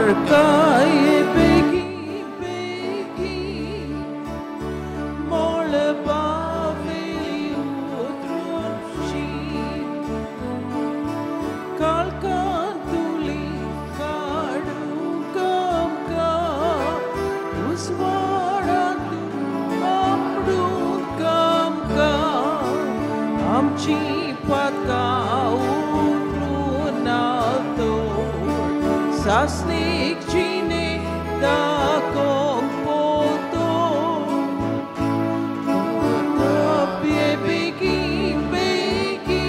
Tarkai begi begi mol baveli utrunci kalkan tuli khadu kamka uswarat amdu kamka amchi patka Sasnik chine da kong poto Tapie begi begi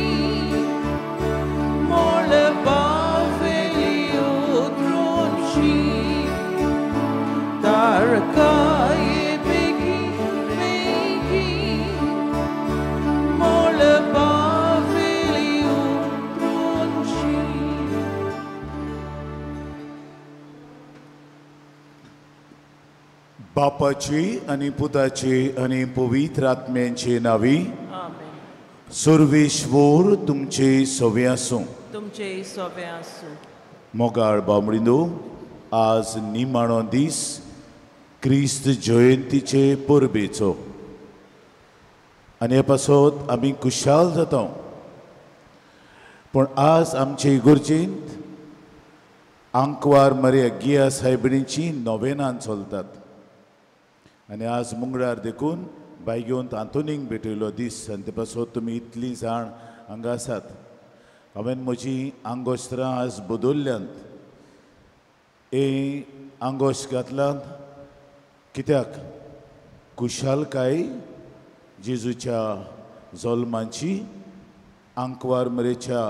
Mole baveli utronchi Tarkai begi begi Mole baveli utronchi बापाची आणि पुताची आणि पवित्र आत्म्याचे नावी सर्वेश्वर तुमचे सवे आसूं तुमचे सवे आसूं मोगाळ बामणीनो आज निमाणो दीस क्रिस्त जयंतीचे परबेचो आनी हे पासत आमी खुशाल जाता पण आज आमचे इगर्जेंत आंकवार मर्या गिया सायबिणीची नोवेनां चलतात आनी आज मंगळार देखून बायगेवंत आंतोनीक भेटयलो दीस आनी ते पासत तुमी इतली जाण हांगा आसात हांवें म्हजी आंगोश्त्रां आज बदल्ल्यांत आंगोश्ट घातलां कित्याक खुशालकाय जेजूच्या जल्माची आंकवार मरेच्या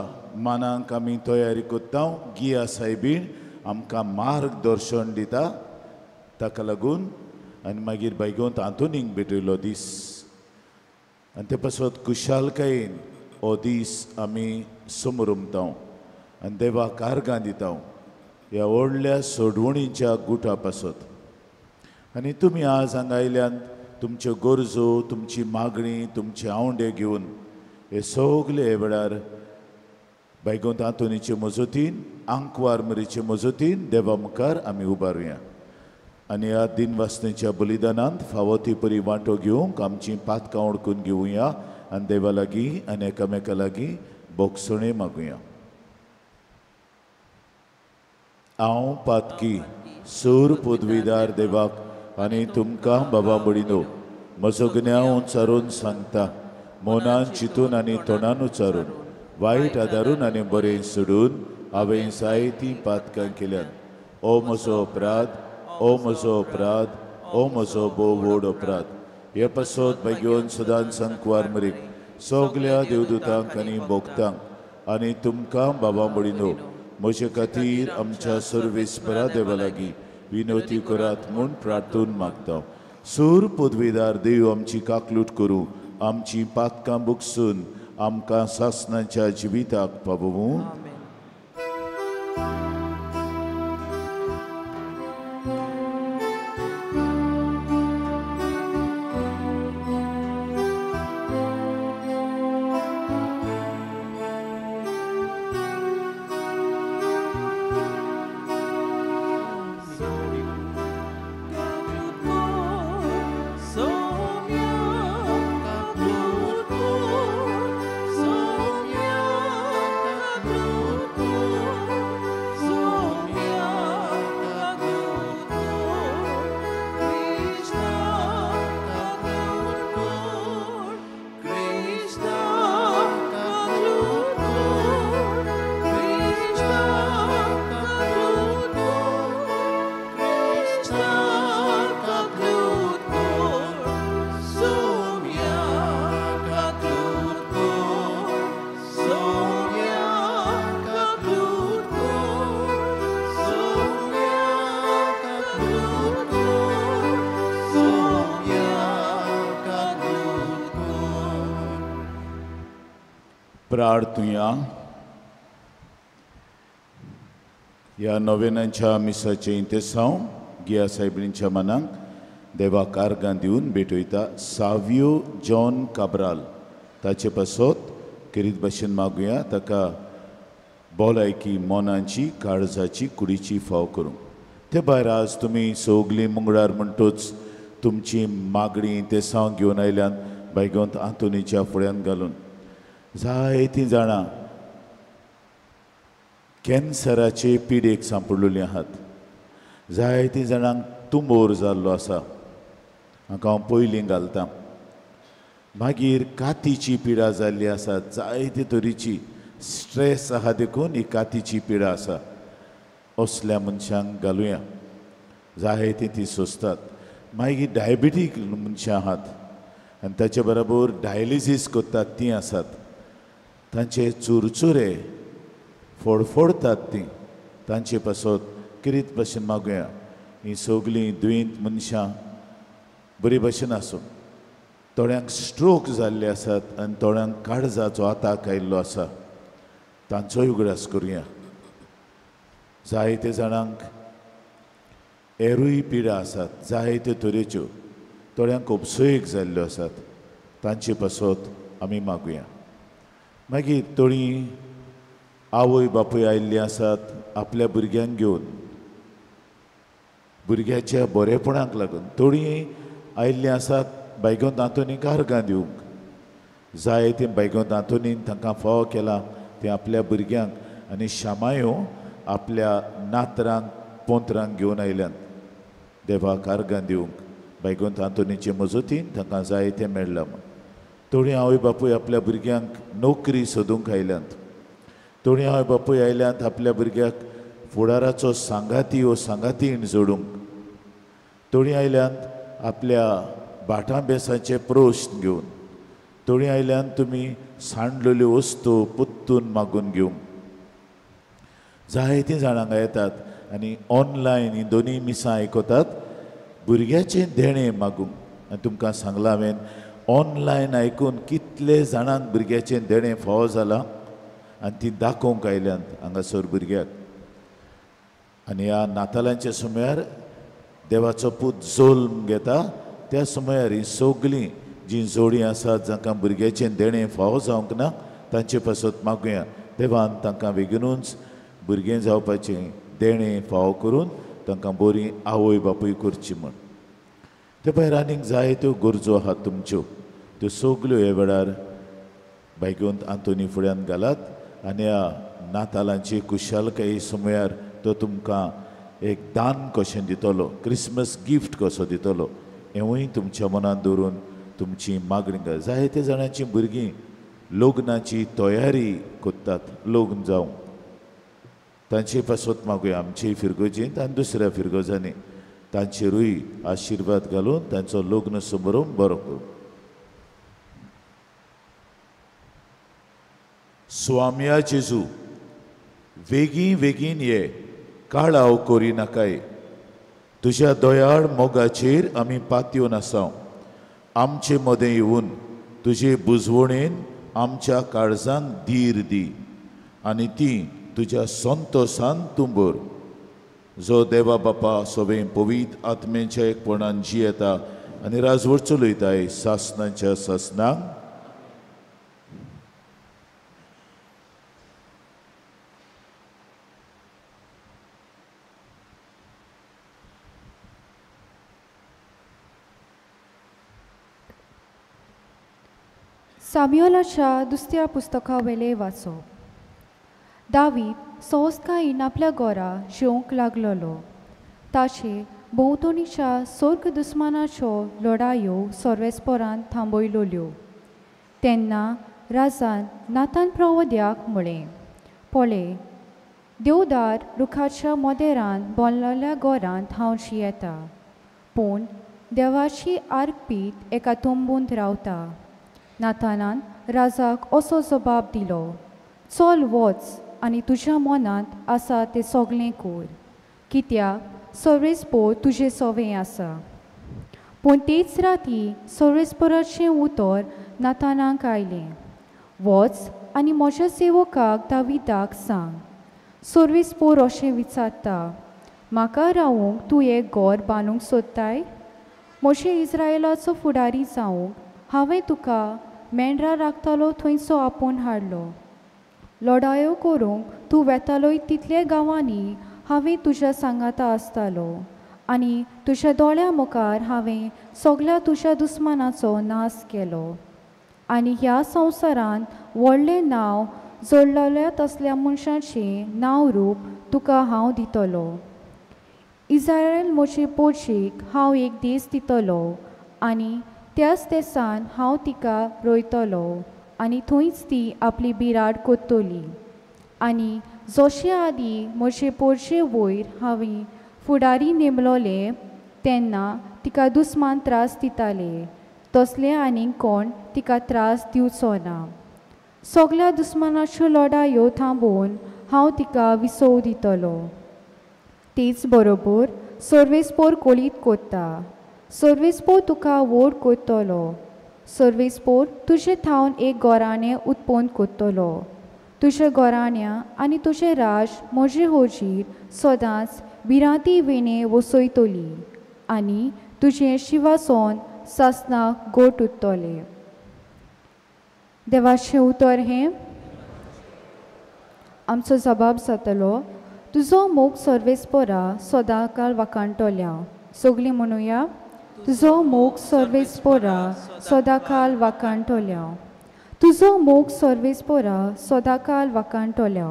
मानांक आमी तयारी कोत्ता गिया सायबीण आमकां मार्गदर्शन दिता ताका लागून आनी मागीर बायगेवंत आंतोनीक भेटयलो दीस आनी ते पासत खुशालकायेन हो दीस आमी समरुमता आनी देवाक आर्गां दिता ह्या व्हडल्या सोडवणीच्या गुटा पासत आनी तुमी आज हांगा आयल्यान तुमच्यो गरजो तुमची मागणी तुमचे आवंडे घेवन हे सगळे हे वेळार बायगेवंत आंतोनीचे मजतीन आंकवार मरीचे मजतीन देवा मुखार आमी उबारुया आनी ह्या दिनवासनेच्या बलिदानांत फावो ती परी वांटो घेवंक आमची पातकां ओळखून घेवया आनी देवा लागीं आनी एकामेका लागीं बोगसणे मागुया हांव पातकी सूर पदवीदार देवाक आनी तुमकां बाबा बडिनो म्हजो ज्ञान उचारून सांगता मोनान चिंतून आनी तोंडान उचारून वायट आदारून आनी बरें सोडून हांवें जायतीं पातकां केल्यात ओ म्हजो अपराध ओ म्हजो अपराध ओ म्हजो भोव व्हड अपराध हे पासत बायगेवन सदांच सांकवार मरीक सगल्या देवदूतांक आनी भोगतांक आनी तुमकां बाबा बडिनो म्हजे खातीर आमच्या सर्वेस्परा देवा लागीं विनवती करात म्हूण प्रार्थून मागता सूर पदवीदार देव आमची काकलूट करूं आमची पातकां बुगसून आमकां सासणाच्या जिविताक पावूं प्रार्थुया ह्या नोवेनांच्या मिसाचे इंतेसांव गिया सायबिणीच्या मनाक देवाक आर्गां दिवन भेटयता सावियो जॉन काब्राल ताचे पासत किरीत भाशेन मागुया ताका भलायकी मोनाची काळजाची कुडीची फाव करूं ते भायर आज तुमी सगलीं मुंगळार म्हणटूच तुमची मागणी ते सांग घेवन आयल्यान भायगोंत आंतोनीच्या फुड्यान घालून जायतीं जाणां कॅन्सराचे पिडेक सांपडलेलीं आहात. जायतीं जाणांक तुंबोर जाल्लो आसा. हाका हांव पयलीं घालतां. मागीर कातीची पिडा जाल्ली आसा. जायते तरेची स्ट्रेस आहा देखून ही कातीची पिडा आसा. असल्या मनशांक घालुया. जायतीं ती सोंसतात. मागीर डायबिटीक मनशां आहात आनी ताचे बरोबर डायलिसीस करतात तीं आसात. तांचे चुरचुरे फोडफोडतात तीं. तांचे पासत किरीत भाशेन मागुया हीं सगलीं दुयेंत मनशां बरे भाशेन आसूं. थोड्यांक स्ट्रोक जाल्ले आसात आनी थोड्यांक काळजाचो आताक आयिल्लो आसा. तांचोय उगडास करुया. जायते जाणांक हेरूय पिडा आसात. जायत्यो तरेच्यो. थोड्यांक उपसयेक जाल्ल्यो आसात. तांचे पासत आमी मागुया. मागीर थोडीं आवय बापूय आयिल्लीं आसात आपल्या भुरग्यांक घेवन भुरग्याच्या बरेपणाक लागून. थोडीं आयिल्लीं आसात भायगोंत आंतोनीक आर्गां दिवंक. जायते भायगोंत आंतोनीन तांकां फाव केला ते आपल्या भुरग्यांक आनी शामायो आपल्या नातरांक पोंतरांक घेवन आयल्यान देवाक आर्गां दिवंक भायगोंत आंतोनीचे मजतीन तांकां जायतें मेळ्ळां. थोडीं आवय बापूय आपल्या भुरग्यांक नोकरी सोदूंक आयल्यांत. थोडीं आवय बापूय आयल्यांत आपल्या भुरग्याक फुडाराचो सांगाती वो सांगातीण जोडूंक. थोडीं आयल्यांत आपल्या भाटां बेसांचे प्रोश्न घेवन. थोडीं आयल्यांत तुमी सांडलेल्यो वस्तू पुत्तून मागून घेवंक. जायतीं जाणांक येतात आनी ऑनलायन हीं दोनूय मिसां आयकतात भुरग्याचें देणें मागूंक. आनी तुमकां सांगलां हांवें ऑनलायन आयकून कितले जाणांक भुरग्याचें देणें फावो जालां आनी ती दाखोवंक आयल्यांत हांगासर भुरग्याक. आनी ह्या नातालांच्या सुमयार देवाचो पूत जोल्म घेता त्या सुमयार हीं सगलीं जीं जोडीं आसात जांकां भुरग्याचें देणें फावो जावंक ना तांचे पासत मागुया देवान तांकां बेगीनूच भुरगें जावपाचें देणें फावो करून तांकां बरी आवय बापूय करची म्हण. ते भायर आनीक जायत्यो गरजो आहात तुमच्यो. त्यो सगल्यो हे वेळार भायगोंत आंतोनी फुड्यान घालात आनी ह्या नातालांची कुशालकाये सुमयार तो तुमकां एक दान कशें दितलो, क्रिसमस गिफ्ट कसो दितलो हेंवूय तुमच्या मनांत दवरून तुमची मागणी कर. जायते जाणांची भुरगीं लग्नाची तयारी करतात लग्न जावं. तांचे पासत मागुया आमचेय फिरगोजींत आनी दुसऱ्या फिरगोजांनी तांचेरूय आशिर्वाद घालून तांचो लग्न समारंभ बरो करूं. स्वाम्या जेजू वेगीं वेगीन ये काळाव कोरी नाकाय. तुज्या दोयाळ मोगाचेर आमी पातयेवन आसाव. आमचे मदें येवन तुजे बुजवणेन आमच्या काळजांक धीर दी आनी ती तुज्या संतोसान तूं भर. जो देवा बापा सोबे पवित्र आत्मेच्या एकपणान जियेता आनी राजवट चलयताय सासनाच्या सासनाक. साम्युएलाच्या दुसऱ्या पुस्तका वेले वाचप. दावीद सोस्काईन आपल्या घोरा जेवंक लागलोलो. ताचे भोंवतणीच्या सोर्ग दुस्मानाच्यो लढायो सर्वेस्परान थांबयलोल्यो. तेन्ना राजान नातान प्रवद्याक म्हळें, पळय, देवदार रुखाच्या मोदेरान बोंदलेल्या घोरांत हांव जियेता, पूण देवाची आर्पीत एका तोंबूंत रावता. नातानान राजाक असो जबाब दिलो, चल वच आनी तुज्या मनांत आसा तें सगळें कर, कित्याक सर्वेस्पर तुजें सवें आसा. पूण तेच राती सर्वेस्पराचें उतर नातानाक आयलें, वच आनी म्हज्या सेवकाक दाविदाक सांग, सर्वेस्पर अशें विचारता, म्हाका रावूंक तूं एक घर बांदूंक सोदताय? म्हजे इस्रायेलाचो फुडारी जावंक हांवें तुका मेंढरां राखतालो थंयचो आपोवन हाडलो. लढायो करूंक तूं वेतालोय तितले गांवांनी हांवें तुज्या सांगाता आसतालो आनी तुज्या दोळ्या मुखार हांवें सगळ्या तुज्या दुस्मानाचो नाश केलो आनी ह्या संवसारांत व्हडलें नांव जोडलेल्या तसल्या मनशांचें नांव रूप तुका हांव दितलो. इस्रायल म्हजे पोरचेक हांव एक देस दितलो आनी त्याच देसान हांव तिका रोयतलो आनी थंयच ती आपली बिराड कोत्तली. आनी जशे आदीं म्हजे पोरचे वयर हांवें फुडारी नेमलोले तेन्ना तिका दुस्मान त्रास दिताले तसले आनीक कोण तिका त्रास दिवचो ना. सगळ्या दुस्मानाच्यो लढायो थांबोवन हांव तिका विसव दितलो. तेच बरोबर सर्वेस्पोर कोलीत कोत्ता. सर्वेस्पोर तुका वोट कोत्तलो. सर्वेस्पोर तुजे थावन एक गोराणें उत्पन्न कोत्तलो. तुज्या गोराण्या आनी तुजें राज म्हजे होजीर सदांच भिरांती विणे वसयतली आनी तुजें शिवासन सासनाक गोट उत्तले. देवाचें उतर हें आमचो जबाब जातलो. तुजो मोग सर्वेस्पोरा सदां काळ वाकाणटल्या. सगळीं म्हणुया. तुजो मोग सर्वेस्पोरा सदां काळ वाकाणटल्या. तुजो मोग सर्वेस्पोरा सदां काळ वाकाणटल्या.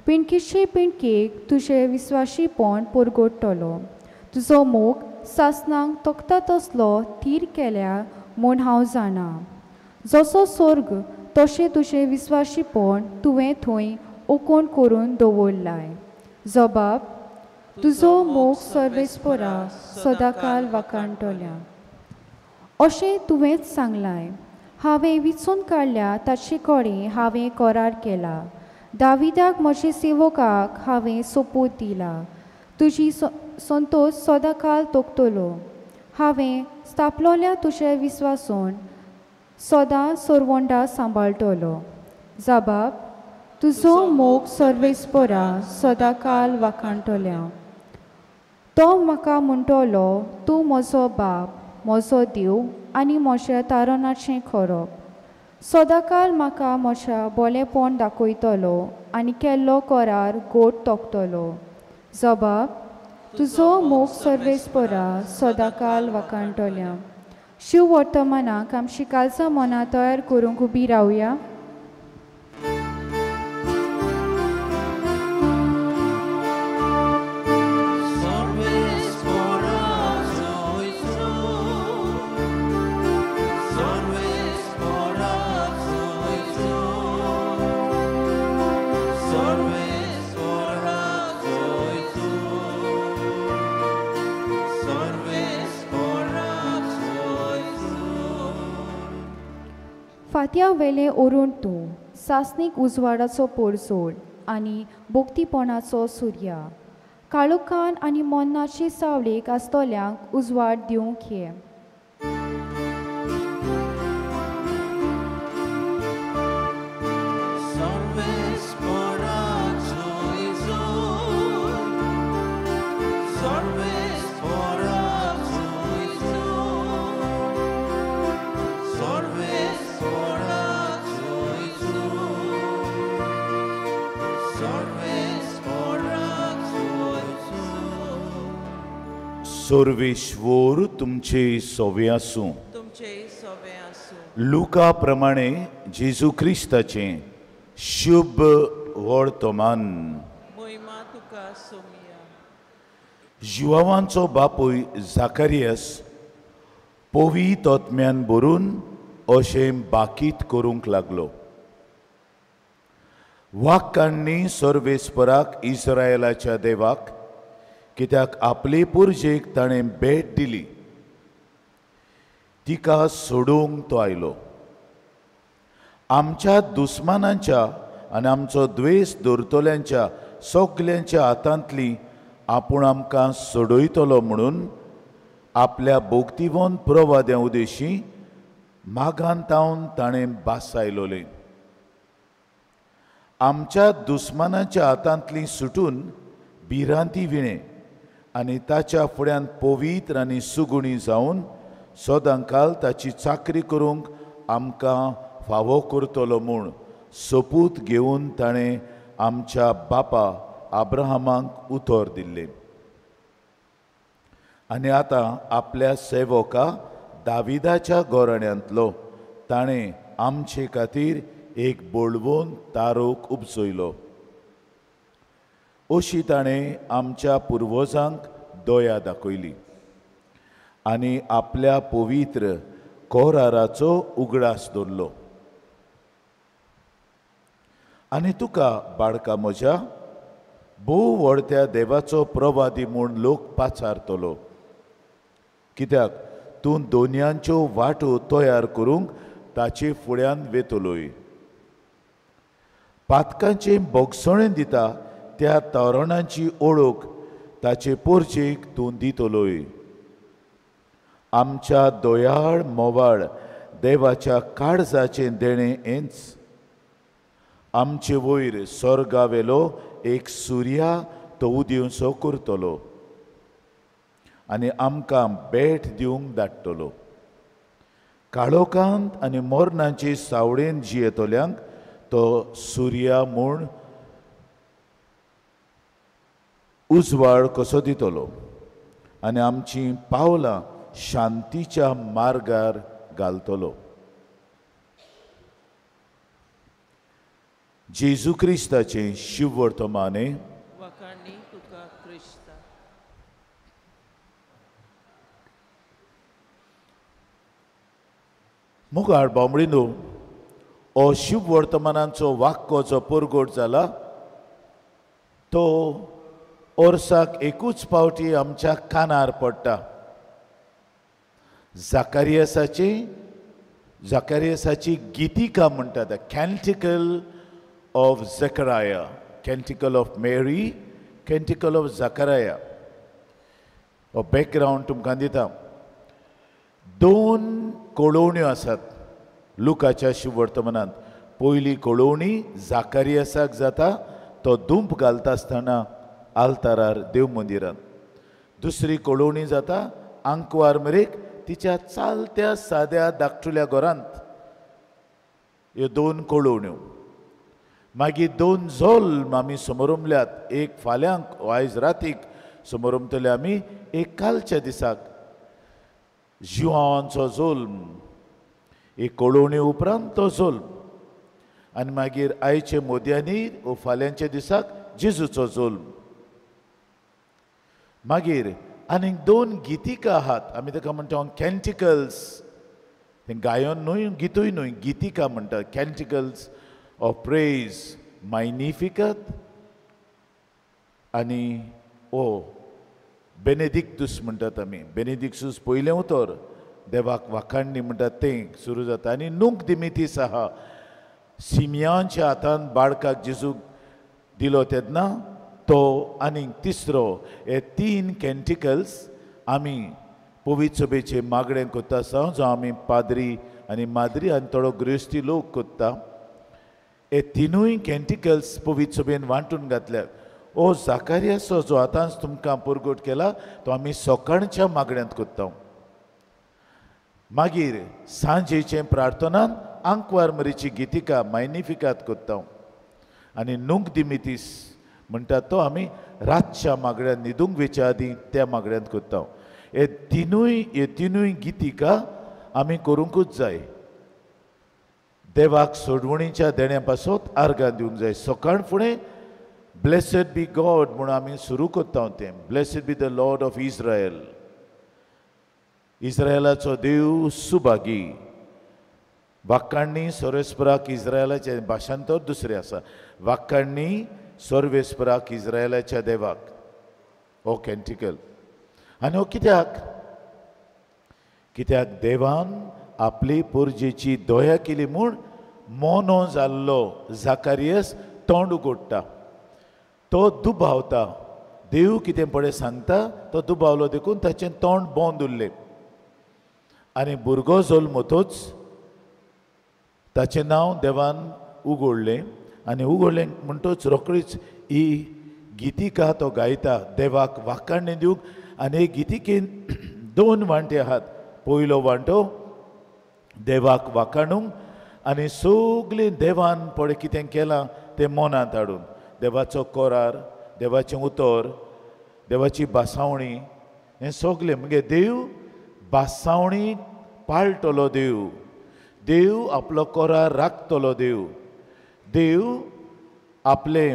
पिणकेचे पिणकेक तुजे विस्वाशीपण परगडटलो. तुजो मोग सासनाक तोखता तसलो थीर केल्या म्हूण हांव जाणा. जसो स्वर्ग तशें तुजें विस्वाशीपण तुवें थंय ओकोण करून दवरलाय. जबाब. तुजो मोग सर्वेस्पोरा सदां काळ वाकाणटल्या. अशें तुवेंच सांगलाय. हांवें विचून काडल्या ताचे कडेन हांवें करार केला. दाविदाक म्हजे सेवकाक हांवें सोपूत दिला. तुजी संतोश सदां काळ तोखतलो. हांवें स्थापलोल्या तुज्या विस्वासान सदां सरवंडा सांबाळटलो. जबाब. तुजो मोग सर्वेस्पोरा सदां काळ वाकाणटल्या. तो म्हाका म्हणटलो तूं म्हजो बाप, म्हजो देव आनी म्हज्या तारणाचें खरप. सदां काळ म्हाका म्हज्या बोलेपण दाखयतलो आनी केल्लो करार गोड तोखतलो. जबाब. तुजो मोग सर्वेस्पोरा सदां काळ वाकाणटल्या. शिव वर्तमानाक आमची काळजां मनां तयार करूंक उबी रावया. फात्या वेले ओरून तूं सासनीक उजवाडाचो पोरजोड आनी भोक्तीपणाचो सुर्या. काळोखान आनी मोन्नाचे सावळेक आसतल्यांक उजवाड दिवंक ये. सर्वेश्वर तुमचे सोवे आसूं. तुमचे सोबे आसूं. लुका प्रमाणे जेजू क्रिस्ताचें शुभ वर्तमान. महिमा तुका सोमिया. जुआवांचो बापूय जाकारियास पवित्र आत्म्यान भरून अशें बाकीत करूंक लागलो. वाक्कांनी सर्वेस्पराक इस्रायलाच्या देवाक कित्याक आपले पुरजेक ताणें भेट दिली तिका सोडूंक तो आयलो. आमच्या दुस्मानांच्या आनी आमचो द्वेस दवरतल्यांच्या सगल्यांच्या हातांतली आपूण आमकां सोडयतलो म्हणून आपल्या भोक्तीवन प्रवाद्या उदेशी मागांतावन ताणें भास आयलोले. आमच्या दुस्मानांच्या हातांतली सुटून भिरांती विणे आनी ताच्या फुड्यान पवित्र आनी सुगुणी जावन सदांकाल ताची चाकरी करूंक आमकां फावो करतलो म्हूण सोपूत घेवन ताणें आमच्या बापा आब्राहामाक उतर दिल्ले आनी आतां आपल्या सेवका दाविदाच्या घोराण्यांतलो ताणें आमचे खातीर एक बोळवून तारोक उपसयलो. अशी ताणें आमच्या पुर्वजांक दया दाखयली आनी आपल्या पवित्र कोराराचो उगडास दवरलो. आनी तुका बाळका म्हज्या भोव व्हडत्या देवाचो प्रवादी म्हूण लोक पाचारतलो, कित्याक तूं दोनयांच्यो वाटो तयार करूंक ताचे फुड्यान वेतलोय. पातकांचें बोगसणें दिता त्या तोरणांची ओळख ताचे पोरचेक तूं दितलोय. आमच्या दोयाळ मोवाळ देवाच्या काळजाचें देणें हेंच. आमचे वयर स्वर्गावेलो एक सुर्या तो उदिवसो करतलो आनी आमकां भेट दिवंक धाडटलो. काळोखांत आनी मोरणांचे सावळेंत जियेतल्यांक तो सुर्या म्हूण उजवाड कसो दितलो आनी आमचीं पावलां शांतीच्या मार्गार घालतलो. जेजू क्रिस्ताचें शिव वर्तमाने वखाणी तुका क्रिस्ता. मुखार बांबडीनो हो शिव वर्तमानांचो वाक्को जो परगट जाला तो ओर्साक एकूच पावटी आमच्या कानार पडटा. जाकारियासाची गितिका म्हणटा, the canticle of Zechariah, canticle of Mary, canticle of Zechariah. हो बॅकग्रावंड तुमकां दिता. 2 कळोवण्यो आसात लुकाच्या शिव वर्तमानांत. पयली कळोवणी जाकारियासाक जाता, तो धूप घालता आसतना आल्तारार देव मंदिरांत. दुसरी कळोवणी जाता आंकवार मेरेक तिच्या चालत्या साद्या धाकटुल्या घरांत. ह्यो 2 कळोवण्यो. मागीर 2 झोल्म आमी समोरुंबल्यात. एक फाल्यांक आयज रातीक समोरुंबतले आमी, एक कालच्या दिसाक जिवांचो झोल्म. एक कळोवणी उपरांत तो झोल्म आनी मागीर आयचे मोदयांनी वो फाल्यांच्या दिसाक जेजूचो झोल्म. मागीर आनीक 2 गितिका आहात, आमी ताका म्हणटा कॅन्टिकल्स. ते गायन न्हय, गितूय न्हय, गितिका म्हणटा. कॅन्टिकल्स ऑफ प्रेज, मायनिफिकत आनी ओ बेनेडिक्टूस म्हणटात आमी. बेनेडिक्टूस पयलें उतर देवाक वाखाणणी म्हणटात तें सुरू जाता. आनी नूंक दिमितीस आहा, सिमियांच्या हातान बाळकाक जेजूक दिलो तेन्ना तो. आनीक तिसरो. हे 3 कॅन्टिकल्स आमी पवित्र सभेचे मागणें करता आसा, जो आमी पाद्री आनी माद्री आनी थोडो गृहस्थी लोक करता. हे 3 कॅन्टिकल्स पवित्र सभेन वांटून घातल्यात. ओ जाकारियासो जो आतांच तुमकां परगट केला तो आमी सकाळच्या मागण्यांत करता. मागीर सांजेचे प्रार्थनान आंकवार मरीची गितिका मायनिफिकात करता. आनी नूंक दिमितीस म्हणटात तो आमी रातच्या मागण्यांत न्हिदूंक वेच्या आदीं त्या मागण्यांत करता. हे तिनूय गितिका आमी करूंकूच जाय. देवाक सोडवणीच्या देण्या पासत आर्गां दिवंक जाय. सकाळ फुडें ब्लेसड बी गॉड म्हणून आमी सुरू करता तें. Blessed be the lord of Israel. इस्रायलाचो देव सुभागी. वाक्काण्णी सर्वेस्पराक इस्रायलाचे भाशांतर दुसरें आसा. वाक्काण्णी सर्वेस्पराक इस्रायलाच्या देवाक. हो कॅन्टिकल. आनी हो कित्याक देवान आपली पुर्जेची दया केली म्हूण मोनो जाल्लो जाकारियास तोंड उगडटा. तो दुबावता. देव कितें पळय सांगता तो दुबावलो देखून ताचें तोंड बंद उरलें. आनी भुरगो जल्मतूच ताचें नांव देवान उगडलें. आनी उगडलें म्हणटूच रोखडीच ही गितिका तो गायता देवाक वाखाणणी दिवंक. आनी हे गितिकेन 2 वांटे आहात. पयलो वांटो देवाक वाखाणूंक आनी सगळें देवान पळय कितें केलां तें मनांत हाडून. देवाचो कोरार, देवाचें उतर, देवाची बासावणी, हें सगलें म्हणजे देव बासावणी पाळटलो देव, देव आपलो कोरा राखतलो देव, देव आपले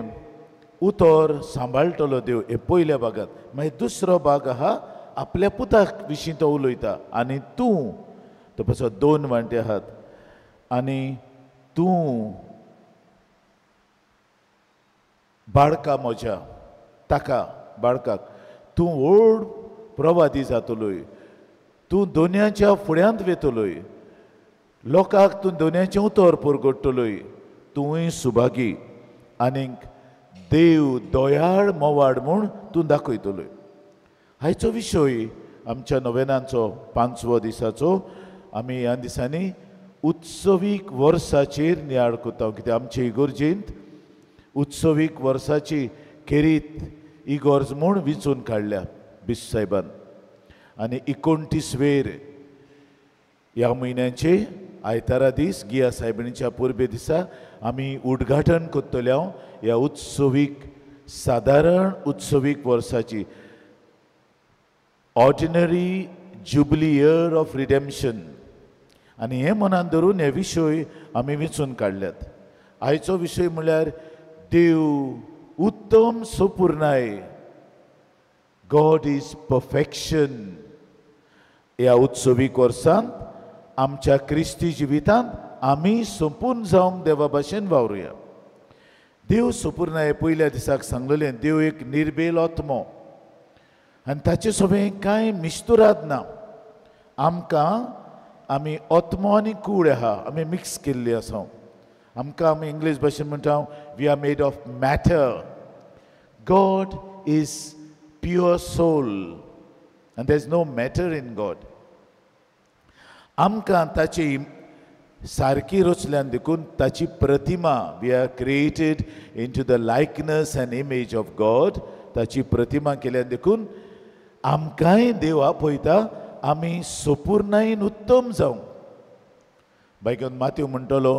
उतर सांबाळटलो देव. हे पयल्या भागात. मागीर दुसरो भाग आहा आपल्या पुताक विशीं तो उलयता. आनी तूं, तो पासो 2 वांटे आहात, आनी तूं बाळका म्हज्या, ताका बाळकाक तूं व्हड प्रवादी जातलोय, तूं दोनयाच्या फुड्यांत वेतलोय, लोकांक तूं दोनयाचें उतर परगडटलोय, तूंय सुभागी, आनीक देव दोयाळ मोवाड म्हूण तूं दाखयतलोय. हाचो विशय आमच्या नोवेनांचो 5वो दिसाचो आमी ह्या दिसांनी उत्सवीक वर्साचेर नियाळ कोत्ता. कित्याक आमचे इगोर्जेंत उत्सवीक वर्साची खेरीत इगोर्ज म्हूण विचून काडल्या बिश सायबान. आनी 29 ह्या म्हयन्याचे आयतारा दीस गिया सायबिणीच्या पुर्बे दिसा आमी उद्घाटन कोत्तले ह्या उत्सवीक सादारण उत्सवीक वर्साची ordinary jubilee year of redemption. आनी हे मनान धरून हे विशय आमी वेचून काडल्यात. आयचो विशय म्हळ्यार देव उत्तम संपूर्णाय, गॉड इज परफेक्शन. ह्या उत्सवीक वर्सांत आमच्या क्रिस्ती जिवितांत आमी संपूर्ण जावंक देवा भाशेन वावरुया. देव संपूर्णाय पयल्या दिसाक सांगलेलें, देव एक निर्बेल आत्मो आनी ताचें सगळें कांय मिस्तुराद ना. आमकां आमी आत्मो आनी कूड आहा, आमी मिक्स केल्ली आसा. आमकां आमी इंग्लीश भाशेन म्हणटा we are made of matter. God is pure soul आनी there is no matter in God. आमकां ताची सारकी रचल्यान देखून ताची प्रतिमा, we are created into the likeness and image of God. ताची प्रतिमा केल्यान देखून आमकांय देव आपयता आमी संपूर्णायेन उत्तम जावं. बायकोन माथ्यू म्हणटलो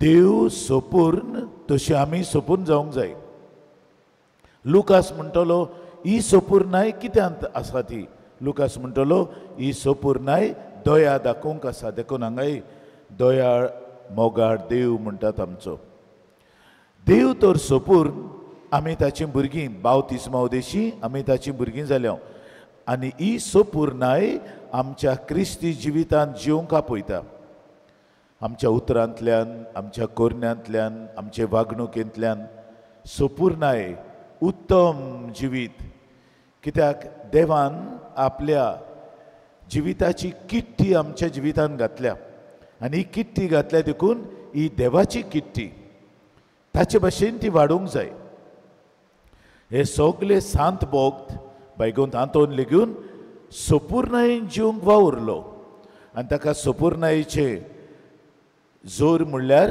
देव संपूर्ण तशी आमी संपूर्ण जावंक जाय. लुकास म्हणटलो ही संपूर्णाय कित्यांत आसा ती. लुकास म्हणटलो ही संपूर्णाय दया दाखोवंक आसा. देखून हांगाय दयाळ मोगाळ देव म्हणटात आमचो. देव तर संपूर्ण आमी ताची भुरगीं, बावतिस्मा उदेशी आमी ताची भुरगीं जाल्या. आनी ही संपूर्णाय आमच्या क्रिस्ती जिवितांत जिवंक आपयता. आमच्या उतरांतल्यान, आमच्या कोरण्यांतल्यान, आमचे वागणुकेंतल्यान संपूर्णाय उत्तम जिवीत. कित्याक देवान आपल्या जिविताची किट्टी आमच्या जिवितांत घातल्या आनी ही किट्टी घातल्या देखून ही देवाची किट्टी. ताचे भाशेन ती वाडूंक जाय. हे सगळे सांत भोक्त बायगून तांतोन लेगून संपूर्णायेन जिवंक वावुरलो. आनी ताका संपूर्णायेचे जोर म्हणल्यार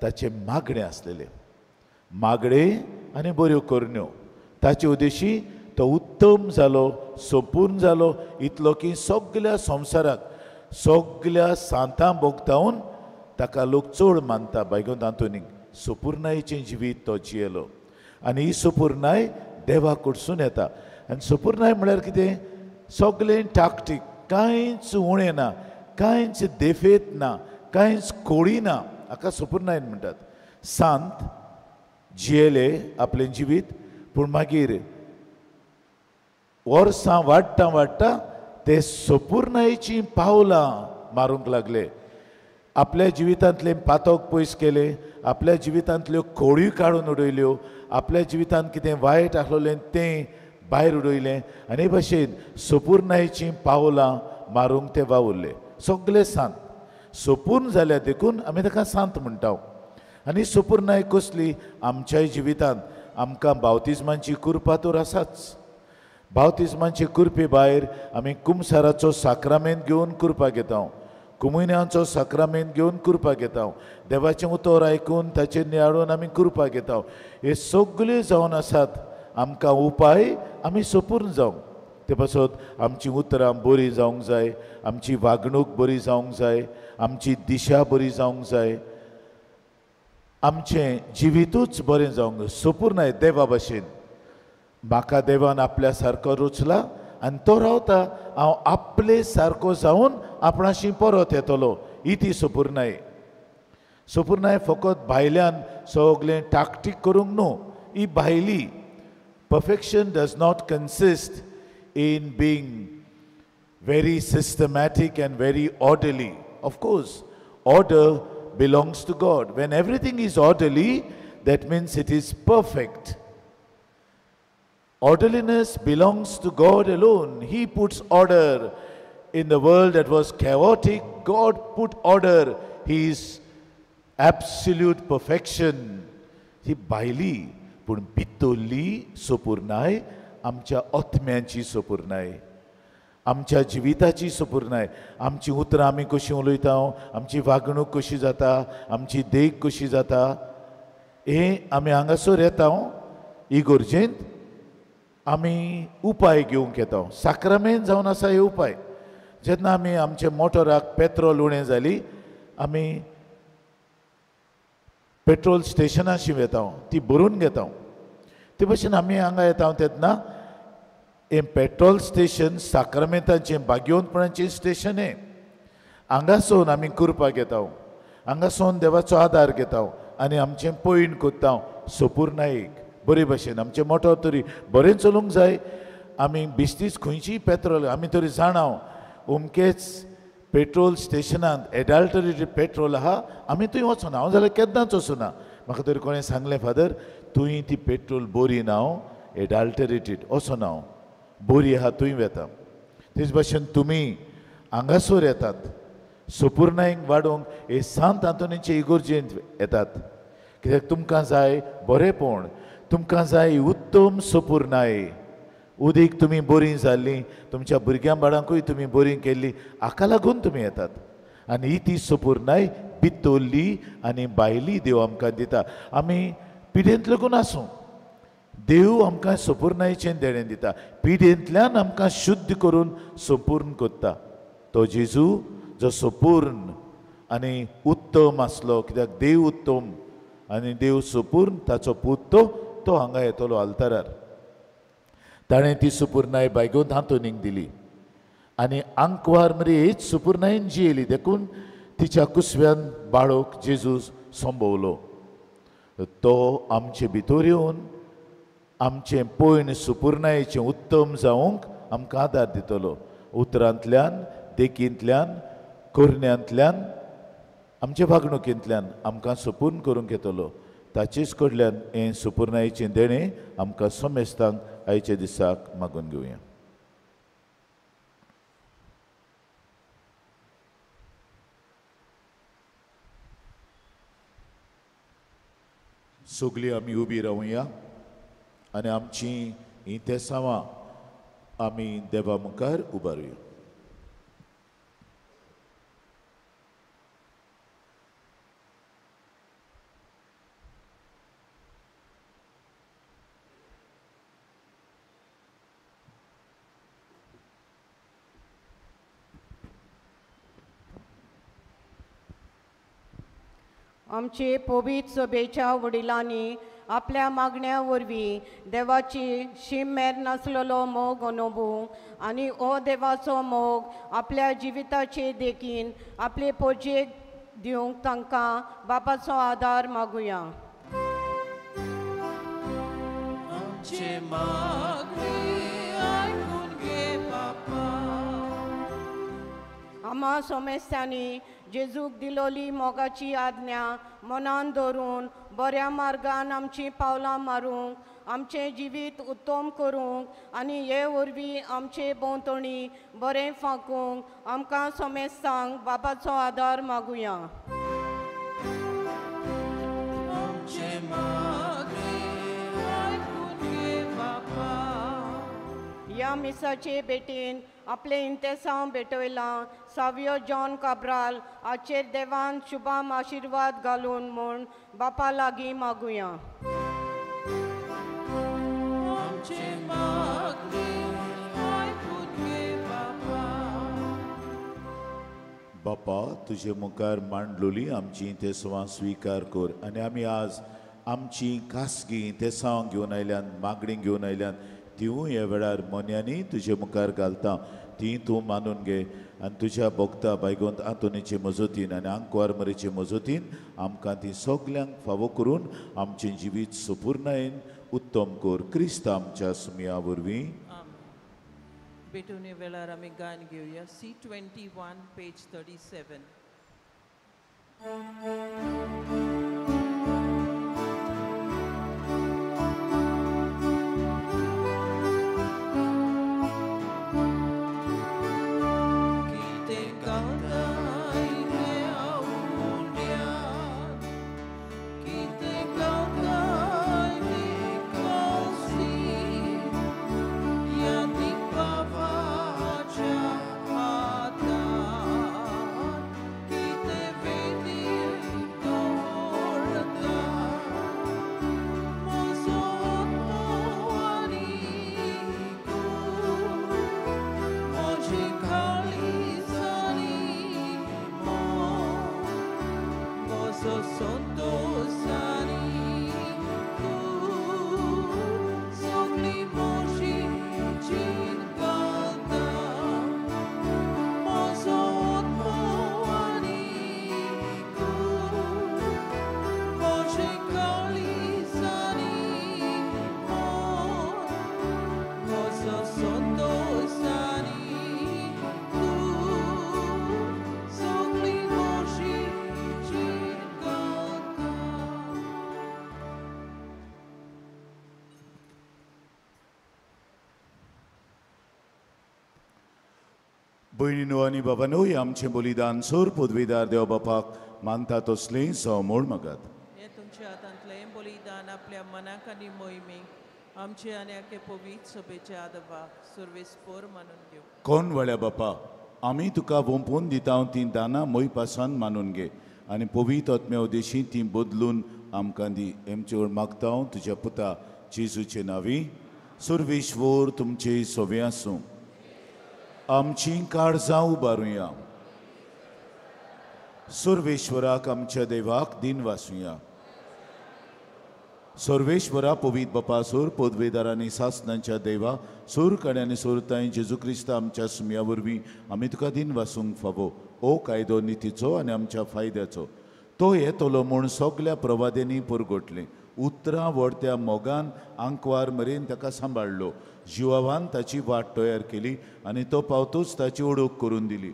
ताचे मागणे आसलेले. मागणे आनी बऱ्यो करण्यो. ताचे उद्देशी तो उत्तम जालो, संपूर्ण जालो इतलो की सगळ्या संवसाराक, सगळ्या सांतां भोगतावन ताका लोक चड मानता. बायगून तांतोनीक संपूर्णायेचें जिवीत तो जियेलो. आनी ही संपूर्णाय देवा कडसून येता. आनी संपूर्णाय म्हळ्यार कितें, सगळें टाकटीक, कांयच उणें ना, कांयच देफेत ना, कांयच खोडी ना, हाका संपूर्णाय म्हणटात. सांत जियेले आपलें जिवीत, पूण मागीर वर्सां वाडटा वाडटा ते संपूर्णायेचीं पावलां मारूंक लागले. आपल्या जिवितांतले पातोक पयस केले, आपल्या जिवितांतल्यो खोड्यो काडून उडयल्यो, आपल्या जिवितांत कितें वायट आसलेलें तें भायर उडयलें आनी हे भाशेन संपूर्णायेचीं पावलां मारूंक ते वावुरले. सगळे सांत संपूर्ण जाल्या देखून आमी ताका सांत म्हणटा. आनी संपूर्णाय कसली, आमच्याय जिवितांत आमकां बावतिस्मांची कृपा तर आसाच. बावतिस्मांचे कृपे भायर आमी कुमसाराचो साक्रामेंत घेवन कृपा घेता, कुमुन्यांचो साक्रामेंत घेवन कृपा घेता, देवाचें उतर आयकून ताचेर नियाळून आमी कृपा घेता. हे सगळे जावन आसात आमकां उपाय आमी संपूर्ण जावंक. ते पासत आमचीं उतरां बरीं जावंक जाय, आमची वागणूक बरी जावंक जाय, आमची दिशा बरी जावंक जाय. आमचें जिवितूच बरें जावंक सोपूर्णाय देवा भाशेन म्हाका देवान आपल्या सारको रचला आनी तो रावता हांव आपले सारको जावन आपणाशी परत येतलो ही ती सोपूर्णाय. सोपूर्णाय फकत भायल्यान सगळें टाकटीक करूंक न्हू, ही भायली. Perfection does not consist in being very systematic and very orderly. Of course, order belongs to God. When everything is orderly, that means it is perfect. Orderliness belongs to God alone. He puts order in the world that was chaotic. God put order. He is absolute perfection. ही भायली पूण भितरली सोपूर्णाय आमच्या आत्म्याची सोपूर्णाय, आमच्या जिविताची सोपूर्णाय. आमची उतरां आमी कशीं उलयता, आमची वागणूक कशी जाता, आमची देख कशी जाता, हें आमी हांगासर येता इगोर्जेंत आमी उपाय घेवंक येता. साक्रामेंत जावन आसा हे उपाय. जेन्ना आमी आमच्या मोटराक पेट्रोल उणें जाली आमी पेट्रोल स्टेशनाशी वेता, ती भरून घेता. ते भशेन आमी हांगा येता तेन्ना हें पेट्रोल स्टेशन साक्रामेंताचें भाग्यवंतपणाचें स्टेशन हें. हांगासून आमी करपाक येता, हांगासून देवाचो आदार घेता आनी आमचें पॉयंट कोत्ता सोपूर्णायेक बरे भशेन. आमचें मोटर तरी बरें चलूंक जाय. आमी बिस्तीच खंयचीय पेट्रोल आमी तरी जाणा अमकेच पेट्रोल स्टेशनांत एडल्टरेटेड पेट्रोल आहा, आमी थंय वचूना. हांव जाल्यार केन्नाच वचूना. म्हाका तरी कोणें सांगलें फादर तुवें ती पेट्रोल बरी ना, एडल्टरेटेड वचूना हांव, बरी आहा थंय वेता. तेच भशेन तुमी हांगासर येतात सोपूर्णायेक वाडोवंक हे सांत आंतोनीचे इगोर्जेंत येतात कित्याक तुमकां जाय बरेंपण, तुमकां जाय उत्तम सोपूर्णाय. उदीक तुमी बरीं जाल्लीं, तुमच्या भुरग्यां बाळांकूय तुमी बरीं केल्लीं, हाका लागून तुमी येतात. आनी ही ती सोपूर्णाय भितरली आनी भायली देव आमकां दिता. आमी पिडेंत लागून आसूं, देव आमकां सोपूर्णायेचें देणें दिता. पिडेंतल्यान आमकां शुद्ध करून संपूर्ण कोत्ता. तो जेजू जो संपूर्ण आनी उत्तम आसलो कित्याक देव उत्तम आनी देव संपूर्ण, ताचो पूत तो हांगा येतलो आल्तारार. ताणें ती सुपूर्णाय भाग्यवंत हातूंक दिली आनी आंकवार मरे हेच सुपूर्णायेन जियेली देखून तिच्या कुसव्यान बाळोक जेजू संभोवलो. तो आमचे भितर येवन आमचें पयण सुपूर्णायेचें उत्तम जावंक आमकां आदार दितलो. उतरांतल्यान, देखींतल्यान, करण्यांतल्यान, आमच्या वागणुकेंतल्यान आमकां सुपूर्ण करूंक येतलो. ताचेच कडल्यान हें सुपूर्णायेचें देणें आमकां सोमेस्तांक आयच्या दिसाक मागून घेवया. सगळीं आमी उबी रावया आनी आमचीं इंतेसांवां आमी देवा मुखार उबारुया. आमचे पवित्र सभेच्या वडिलांनी आपल्या मागण्या वरवीं देवाची शिमेर नासलेलो मोग अनुभव आनी हो देवाचो मोग आपल्या जिविताचे देखीन आपले पोजेक दिवंक तांकां बापाचो आदार मागुया. आमचे मागणी आयकून घे बापा. आम्हा सोमेस्त्यांनी जेजूक दिलोली मोगाची आज्ञा मनान धरून बऱ्या मार्गान आमची पावलां मारूंक, आमचें जिवीत उत्तम करूंक आनी हे वरवीं आमचे भोंवतणी बरें फांकूंक आमकां सोमेस्तांक बापाचो आदार मागुया. आमचे मागणी आयकून घे बापा. ह्या मिसाचे भेटेन आपले इंतेसांव भेटयलां सावियो जॉन काब्राल हाचेर देवान शुभाम आशिर्वाद घालून म्हूण बापा लागीं मागुया. आमचे मागणी आयकून घे बापा. बापा बापा तुजे मुखार मांडलोली आमची तेसवां स्विकार कर आनी आमी आज आमची खासगी तेसां घेवन आयल्यान मागणी घेवन आयल्यान तिवूय ह्या वेळार मोन्यांनी तुजे मुखार घालता ती तूं मानून घे आनी तुज्या भोगता बायगोंत आंतोनीचे मजतीन आनी आंकवार मरेचे मजतीन आमकां ती सगल्यांक फावो करून आमचें जिवीत सुपूर्णायेन उत्तम कर क्रिस्त आमच्या सुमया वरवीं. बेटून वेळार आमी गान घेवया C21 पेज 37. भयणीनो आनी बाबानो आमचें बलिदान सोर पदवीदार देव बापाक मानता तसलें समोळ मागात. हे तुमच्या हातांतलें बलिदान आपल्या मनाक आनी मोहिमेक आमचे आनी आखे पवित्र सभेच्या आदबाक सुरवेस्पोर मानून घेव. कोण वळ्या बापा आमी तुका वंपून दिता ती दानां मोय पासान मानून घे आनी पवित्र आत्म्या उदेशी ती बदलून आमकां दी. आमचे वड मागता तुज्या पुता जेजूचे नांवी. सुरवेश्वर तुमचे सोवे आसूं. आमची काळजां उबारुया. सर्वेश्वराक आमच्या देवाक दिन वासुया. सर्वेश्वरा पवित्र बापा सोर पदवेदारांनी सासनांच्या देवा सोर कड्यांनी सोरताय जेजू क्रिस्त आमच्या सुमया वरवीं आमी तुका दिन वासूंक फावो. ओ कायदो नितीचो आनी आमच्या फायद्याचो तो येतलो म्हूण सगल्या प्रवाद्यांनी परगटलें. उतरां व्हडत्या मोगान आंकवार मेरेन ताका सांबाळलो. जिवावान ताची वाट तयार केली आनी तो पावतूच ताची ओळख करून दिली.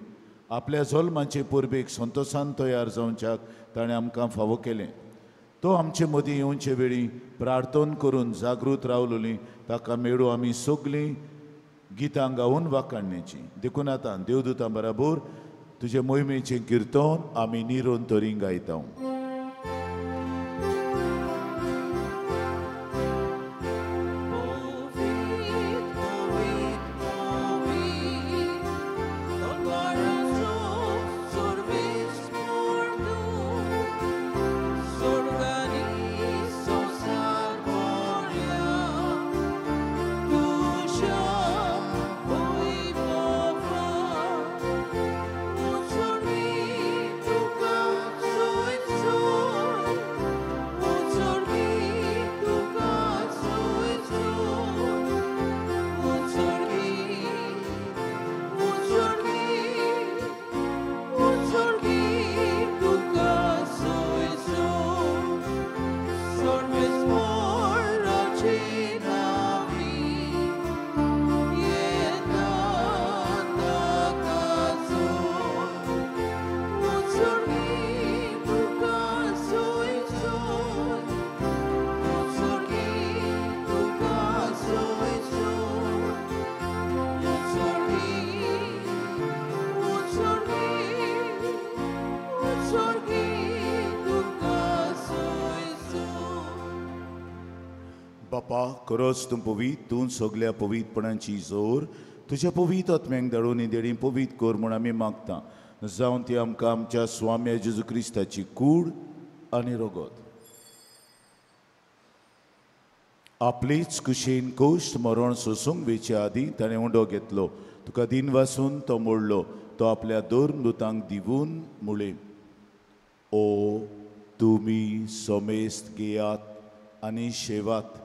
आपल्या जल्माचे परबेक संतोशान तयार जावच्याक ताणें आमकां फावो केलें. तो आमचे मदीं येवचे वेळी प्रार्थना करून जागृत रावलोली ताका मेळू आमी सगळीं गितां गावून वाकाडण्याची. देखून आतां देवदूतां बराबर तुजे मोहिमेचें किर्तन आमी निरंतरी गायता. बापा खरोच तूं पवित्र. तूं सगल्या पवित्रपणाची जोर तुज्या पवित्र आत्म्यांक धाडून देडी पवित्र कर म्हूण आमी मागता. जावं ती आमकां आमच्या स्वाम्या जेजू क्रिस्ताची कूड आनी रगत आपलीच कुशीन कोश्ट मरण सोसूंक वेचे आदीं ताणें उंडो घेतलो. तुका दिन वासून तो मोडलो तो आपल्या दोन दुतांक दिवून मुळे, ओ तुमी सोमेस्त घेयात आनी शेवात,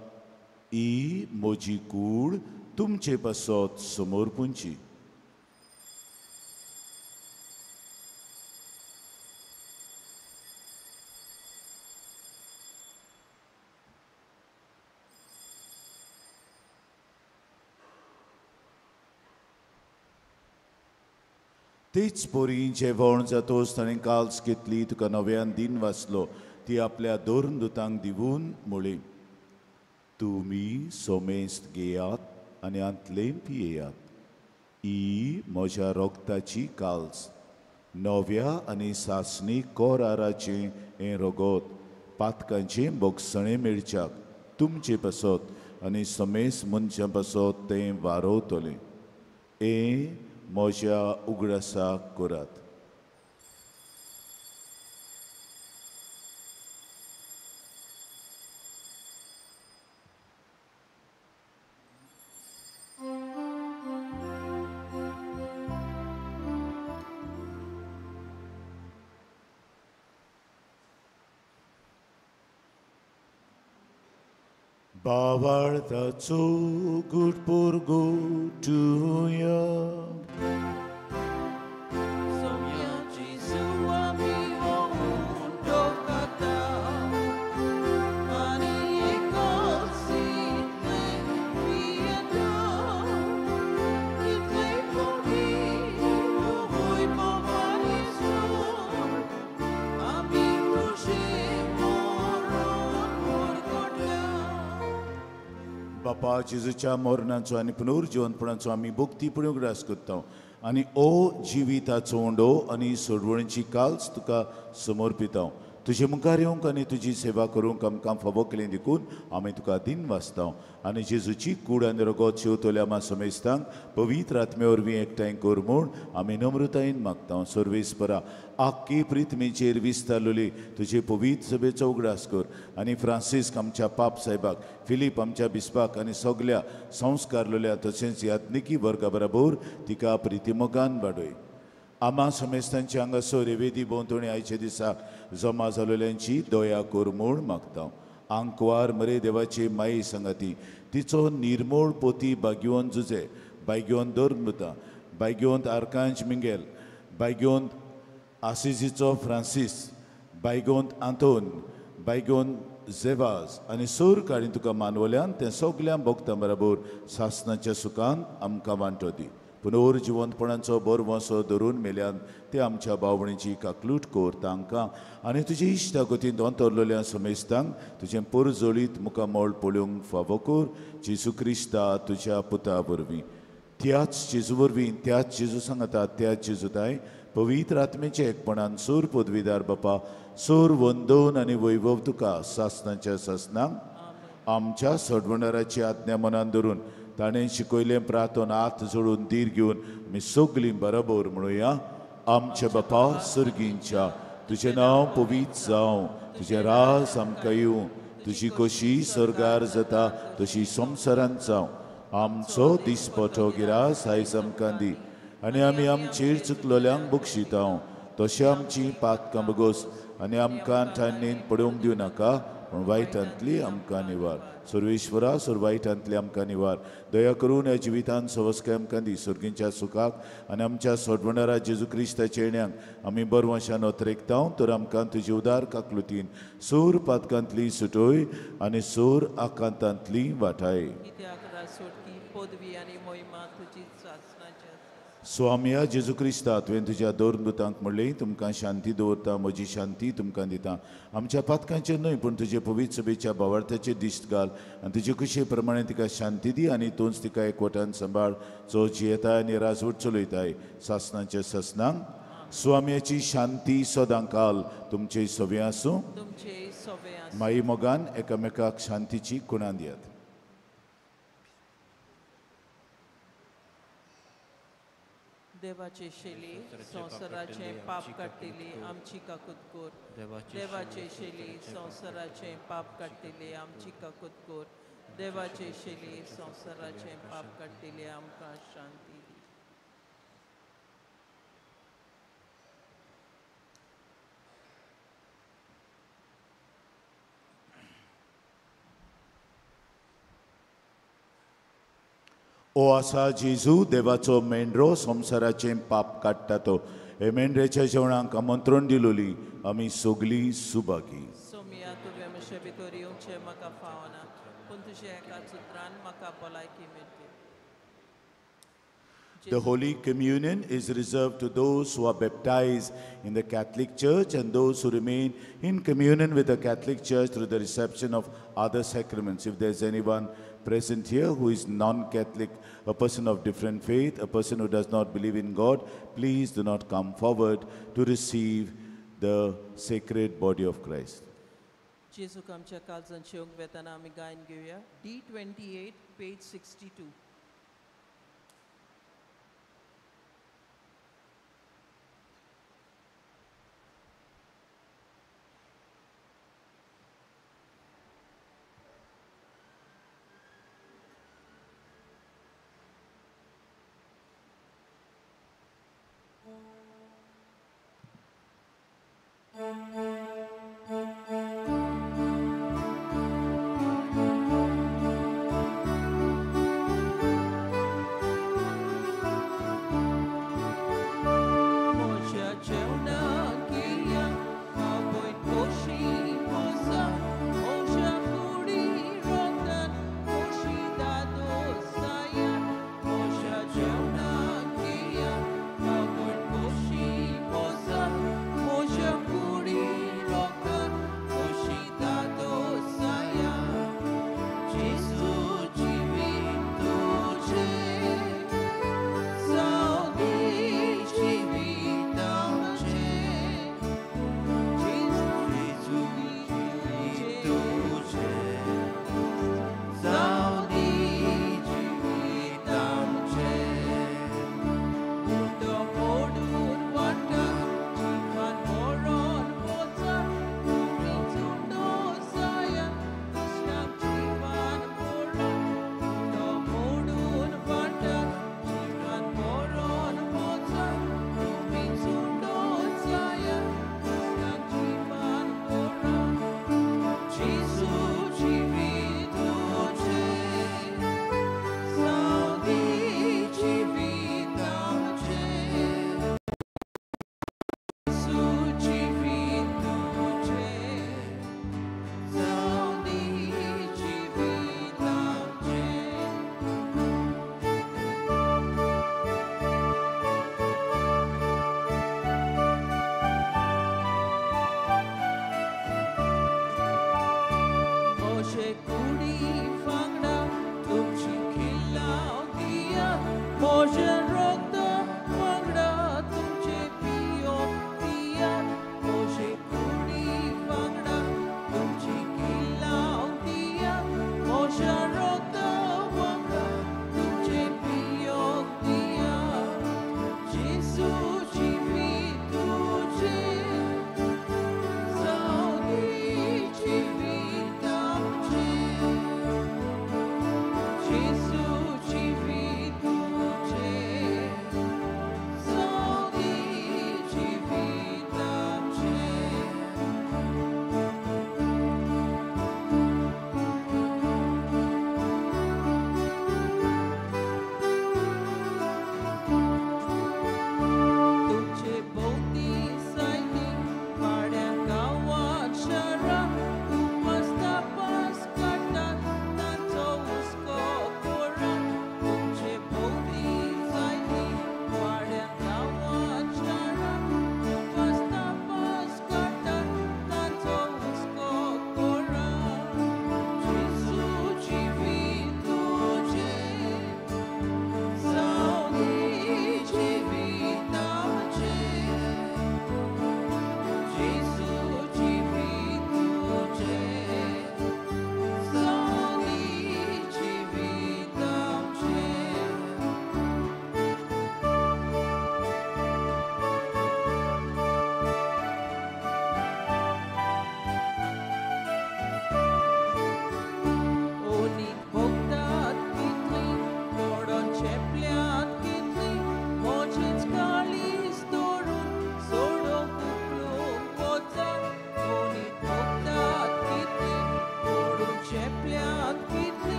ही म्हजी कूड तुमचे पासत समोर पुंची. तीच पोरी जेवण जातोच ताणें काल्स घेतली, तुका नव्यान दिन वाचलो, ती आपल्या दोन दुतांक दिवून मुळे, तुमी सोमेस्त घेयात आनी आंतले पियेयात, ही म्हज्या रोगताची काल्स, नव्या आनी सासणी कोराराचें हें रोगोत, पातकांचें बोगसणें मेळच्याक तुमचे पासत आनी समेस मनशां पासत तें वारोवतलें. हें म्हज्या उगडासाक करात. बावाळताचो गुटपोरगो टुया, Somiaci suami oun dokata, ani ekolsi te pieta, itle pori voi povali son, ami tuše moron morgoda. बापा जेजूच्या मरणाचो आनी पुनर्जीवनपणाचो आमी भक्तीपणे उगडास करता आनी ओ जिविताचो ओंडो आनी सोडवणीची काल्स तुका समर्पिता. तुजे मुखार येवंक आनी तुजी सेवा करूंक आमकां फावो केलें देखून आमी तुका दिन वाचता आनी जेजूची कूड आनी रगत शेवतल्या आमा समेस्तांक पवित्र आत्मे वरवीं एकठांय कर म्हूण आमी नम्रतायेन मागता. सर्वेस्परा आख्खी प्रितमेचेर विस्तारलेली तुजे पवित्र सभेचो उगडास कर आनी फ्रांसीस आमच्या पाप साहेबाक, फिलीप आमच्या बिस्पाक आनी सगल्या संस्कारलेल्या तशेंच यात्निकी वर्गा बरोबर तिका प्रितीमोगान वाडय. आमा समेस्तांची हांगासर वेदी भोंवतणी आयच्या दिसाक जमा जालोल्यांची दया कर म्हूण मागता. आंकवार मरे देवाची माई सांगाती, तिचो निर्मळ पोती बाग्योन जुजे, बाग्योन दोर्मुता, बाग्योंत आर्कांज मिंगेल, बाग्योंत आसिजीचो फ्रांसीस, बायगोंत आंतोन, बायगोंत झेवाज आनी सोर काडीन तुका मानवल्यान तें सगळ्या भक्तां बरोबर सासणाच्या सुखान आमकां वांटो दी. पुनर्जिवंतपणाचो बरो वसो धरून मेल्यान ते आमच्या भावणीची काकलूट कोर तांकां आनी तुजे इश्टा गतीन दोतोरलेल्या समेस्तांक तुजें परजोळीत मुखामोळ पळोवंक फावो कर. जेजू क्रिस्ता तुज्या पुता वरवीं, त्याच जेजू वरवीं, त्याच जेजू सांगता, त्याच जेजूताय पवित्र आत्मेच्या एकपणान सोर पदवीदार बापा, सोर वंदन आनी वैभव तुका सासणाच्या सासणांक आमच्या सडवणाराची आज्ञा मनान धरून ताणें शिकयलें प्रार्थन हात जोडून धीर घेवन आमी सगळीं बरोबर म्हणुया. आमच्या बापा सर्गींच्या, तुजें नांव पवित्र जावं, तुजें राज आमकां येवं, तुजी कशी सर्गार जाता तशी संवसारांत जावं. आमचो दिसपटो गिरास आयज आमकां दी आनी आमी आमचेर चुकलोल्यांक बक्षिता, तशें आमची पातकां बगोस आनी आमकां ठाणेन पडोवंक दिवं नाका, पूण वायटांतली आमकां निवार. सर्वेश्वरा, सोर वायटांतली आमकां निवार. दया करून ह्या जिवितांत सवस्काय आमकां दी, सर्गींच्या सुखाक आनी आमच्या सोडवणारा जेजू क्रिस्ताच्या येण्याक आमी बरवशान ओतरेकता, तर आमकां तुजी उदार काकलुतीन सोर पातकांतली सुटोय आनी सोर आकांतांतली वाटाय. कित्याक रासोटकी पदवी आनी मोहिमा तुजी सासणाच्या. स्वामिया जेजू क्रिस्ता, तुवें तुज्या दोन दुतांक म्हणलें, तुमकां शांती दवरता, म्हजी शांती तुमकां दिता. आमच्या पातकांचेर न्हय, पूण तुजे पवित्र सभेच्या भावार्थाचेर दिश्ट घाल आनी तुजे कुशे प्रमाणे तिका शांती दी आनी तूंच तिका एकवटान सांबाळ, जो जियेताय आनी राजवट चलयताय सासणाच्या सासणांक. स्वाम्याची शांती सदां काल तुमचे सवे आसूं. तुमचे सवे आसूं. माई मोगान एकामेकाक शांतीची खुणां दियात. देवाचे शेली संवसाराचे पाप काडटिली आमची काकूत कोर. देवाचे शेली संवसाराचे पाप काडटिली आमची काकूत कोर. देवाचे शेली संवसाराचे पाप काडटिली आमकां शांती दी. ओ आसा जेजू देवाचो मेंढरो संवसाराचें पाप काडटा तो. हे मेंढऱ्याच्या जेवणाक आमंत्रण दिलोली आमी सगलीं सुभागी. सोमिया तुवें म्हजे भितर येवचें म्हाका फावना, पूण तुज्या एका उतरान म्हाका भलायकी मेळटली. The Holy Communion is reserved to those who are baptized in the Catholic Church and those who remain in communion with the Catholic Church through the reception of other sacraments. If there's anyone present here who is non-Catholic, a person of different faith, a person who does not believe in God, please do not come forward to receive the sacred body of Christ. जेजूक आमच्या काळजांची ओंग वेतना आमी गायन घेवया. D28, page 62.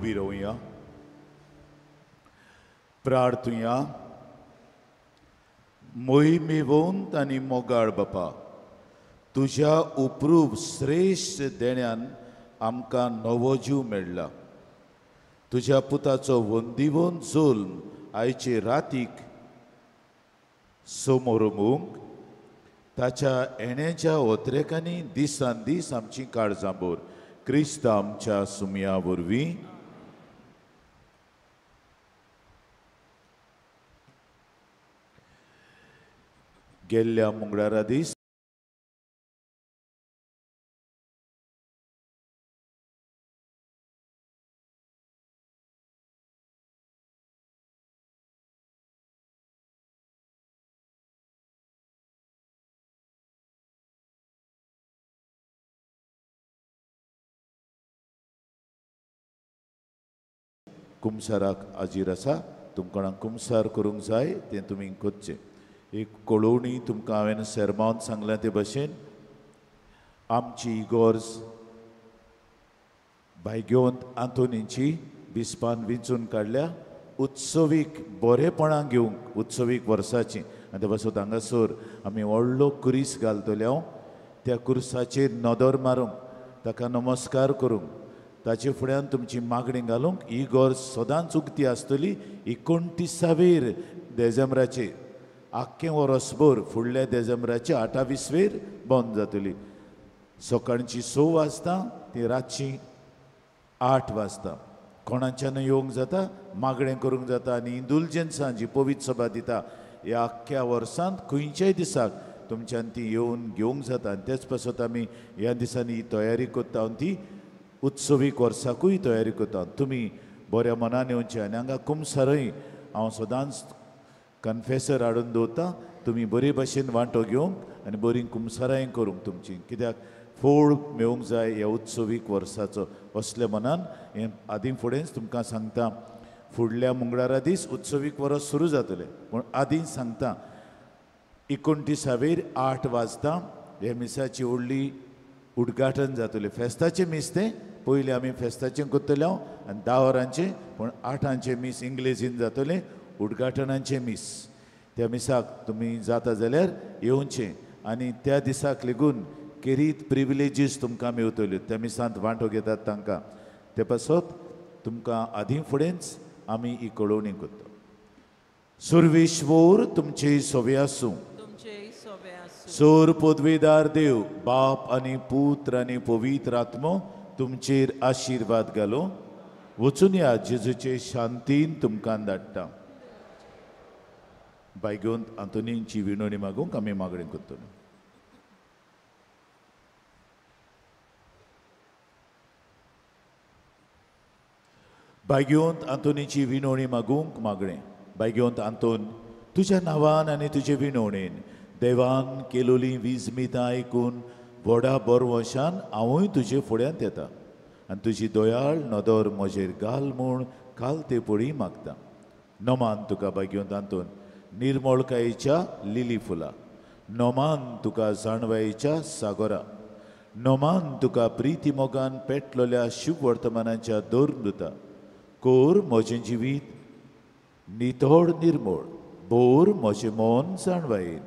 उबी रावया, प्रार्थुया. मोहिमेवंत आनी मोगाळ बापा, तुज्या उपरूप श्रेश्ठ देण्यान आमकां नवो जीव मेळ्ळा. तुज्या पुताचो वंदिवंत जोल्म आयचे रातीक समोरमूंक ताच्या येण्याच्या ओत्रेकांनी दिसान दीस आमची काळजांबोर. क्रिस्त आमच्या सुमया वरवीं. गेल्ल्या मंगळारा दीस कुमसाराक हाजीर आसा. तुमकां कुमसार करूंक जाय तें तुमी करचें. एक कळोवणी तुमकां हांवें सेर्मांत सांगल्या ते भशेन आमची इगोर्ज भायगेवंत आंतोनीची बिस्पान विंचून काडल्या उत्सवीक बरेपणां घेवंक, उत्सवीक वर्साची. आनी ते पासून हांगासर आमी व्हडलो कुरीस घालतले. हांव त्या कुर्साचेर नदर मारूंक, ताका नमस्कार करूंक, ताचे फुड्यान तुमची मागणी घालूंक ही इगोर्ज सदांच उक्ती आसतली. 29 डिसेंबराचेर आख्खें वर्सभर फुडल्या डिसेंबराचे 28 बंद जातली. सकाळची 6 वाजता ती रातची 8 वाजता. कोणाच्यान येवंक जाता, मागणें करूंक जाता. आनी इंडुलजन्सां जी पवित्र सभा दिता ह्या आख्ख्या वर्सांत खंयच्याय दिसाक तुमच्यान ती येवन घेवंक जाता. आनी तेच पासत आमी ह्या दिसांनी ही तयारी करता आनी ती उत्सवीक वर्साकूय तयारी करता. तुमी बऱ्या मनान येवचें. आनी हांगा कुमसारय हांव सदांच कन्फेसर हाडून दवरता. तुमी बरे भशेन वांटो घेवंक आनी बरी कुमसाराय करूंक तुमची, कित्याक फोड मेळूंक जाय ह्या उत्सवीक वर्साचो. असल्या मनान हें आदीं फुडेंच तुमकां सांगता. फुडल्या मंगळारा दीस उत्सवीक वर्स सुरू जातलें, पूण आदीं सांगता 29 8 वाजता हे मिसाची व्हडली उद्घाटन जातलें. फेस्ताचें मीस तें पयलीं आमी फेस्ताचें करतले आनी 10 वरांचें, पूण 8 मीस इंग्लिशीन जातलें. उद्घाटनाचें मीस. त्या मिसाक तुमी जाता जाल्यार येवचें. आनी त्या दिसाक लेगून केरीत प्रिविलेजीस तुमकां मेवतल्यो. त्या मिसांत वांटो घेतात तांकां. ते पासत तुमकां आदीं फुडेंच आमी ही कळोवणी करता. सर्वेश्वर तुमचे सोबे आसूं. सोर पदवेदार देव बाप आनी पुत्र आनी पवित्र आत्मो तुमचेर आशिर्वाद घालो. वचून या जेजूचे शांतीन तुमकां धाडटा. भायगेवंत आंतोनीची विणवणी मागूंक आमी मागणी करतलो. भायगेवंत आंतोनीची विणवणी मागूंक मागणें. भायगेवंत आंतोन, तुज्या नांवान आनी तुजे विणवणेन देवान केलोली विजमितां आयकून व्हडा बरवशान हांवूय तुजे फुड्यांत येता आनी तुजी दयाळ नदर म्हजेर घाल म्हूण काल ते पडी मागता. नोमान तुका भाग्यवंत आंतोन निर्मळकायेच्या लिली फुलां. नोमान तुका जाणवायेच्या सागोरा. नोमान तुका प्रिती मोगान पेटलोल्या शुभ वर्तमानाच्या दोरदुता. कोर म्हजें जिवीत नितोड निर्मळ. बोर म्हजें मोन जाणवायेन.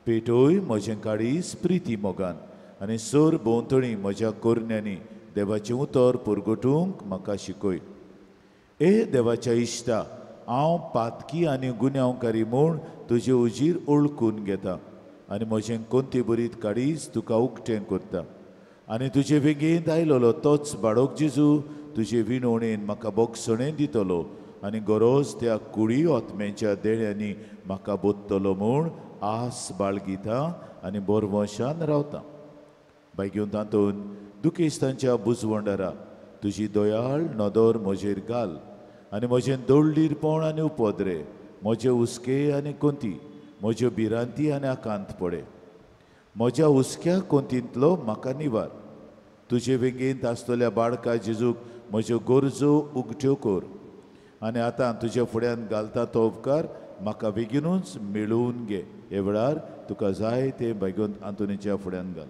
पेटोय म्हजें काळीज प्रिती मोगान. आनी सोर भोंवतणी म्हज्या कोरण्यांनी देवाचें उतर पुरगटूंक म्हाका शिकय. ए देवाच्या इश्टा, हांव पातकी आनी गुन्यांवकारी म्हूण तुजे उजीर ओळखून घेता आनी म्हजें कोंती बरीत काळीज तुका उक्तें करता. आनी तुजे वेगेंत आयलोलो तोच बाळोक जेजू तुजे विणवणेन म्हाका बोगसणें दितलो आनी गरज त्या कुळी ओतमेच्या देण्यांनी म्हाका बोदतलो म्हूण आस बाळगिता आनी बोरवशान रावता. भाग्यवंत आंतोन दुखेस्तांच्या बुजवंडारा तुजी दयाळ नदर म्हजेर घाल आनी म्हजें दोळलीरपण आनी उपद्रे, म्हजे हुस्के आनी कोंती, म्हज्यो भिरांती आनी आकांत पडे. म्हज्या हुस्क्या कोंतींतलो म्हाका निवार. तुजे वेगेंत आसतल्या बाळका जेजूक म्हज्यो गरजो उगट्यो कर आनी आतां तुज्या फुड्यान घालता तो उपकार म्हाका बेगीनूच मेळून घे. हे वेळार तुका जाय ते भाग्यवंत आंतोनीच्या फुड्यान घाल.